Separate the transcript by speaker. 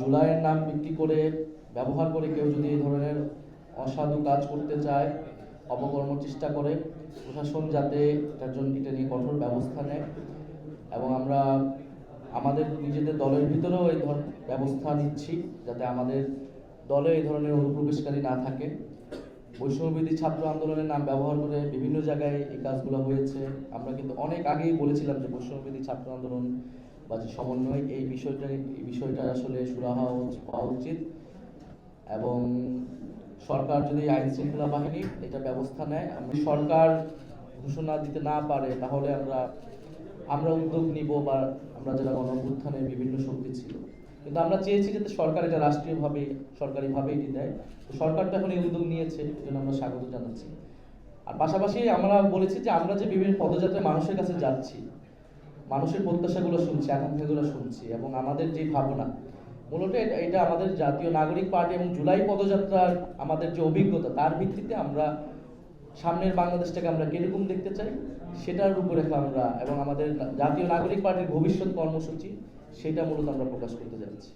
Speaker 1: জুলাইয়ের নাম বিক্রি করে ব্যবহার করে কেউ যদি এই ধরনের অসাধু কাজ করতে চায়, অপকর্ম চেষ্টা করে, প্রশাসন যাতে এটা নিয়ে কঠোর ব্যবস্থা নেয়। এবং আমরা আমাদের নিজেদের দলের ভিতরেও এই ব্যবস্থা নিচ্ছি যাতে আমাদের দলে এই ধরনের অনুপ্রবেশকারী না থাকে। বৈষম্যবিরোধী ছাত্র আন্দোলনের নাম ব্যবহার করে বিভিন্ন জায়গায় এই কাজগুলো হয়েছে। আমরা কিন্তু অনেক আগেই বলেছিলাম যে বৈষম্যবিরোধী ছাত্র আন্দোলন বা যে সমন্বয় এই বিষয়টা আসলে সুরাহা হওয়া উচিত। এবং সরকার যদি আইন শৃঙ্খলা বাহিনী এটা ব্যবস্থা নেয়, সরকার ঘোষণা দিতে না পারে, তাহলে আমরা উদ্যোগ নিব, বা আমরা যারা গণঅভ্যুত্থানের বিভিন্ন শক্তি ছিল, কিন্তু আমরা চেয়েছি যাতে সরকার এটা সরকারিভাবে এটি দেয়। সরকার তো এখন এই উদ্যোগ নিয়েছে, এই জন্য আমরা স্বাগত জানাচ্ছি। আর পাশাপাশি আমরা বলেছি যে আমরা যে বিভিন্ন পদযাত্রায় মানুষের কাছে যাচ্ছি, মানুষের প্রত্যাশাগুলো শুনছি, আকাঙ্ক্ষাগুলো শুনছি, এবং আমাদের যে ভাবনা, মূলত এটা আমাদের জাতীয় নাগরিক পার্টি এবং জুলাই পদযাত্রার আমাদের যে অভিজ্ঞতা, তার ভিত্তিতে আমরা সামনের বাংলাদেশটাকে আমরা কিরকম দেখতে চাই সেটার রূপরেখা আমরা, এবং আমাদের জাতীয় নাগরিক পার্টির ভবিষ্যৎ কর্মসূচি, সেটা মূলত আমরা প্রকাশ করতে যাচ্ছি।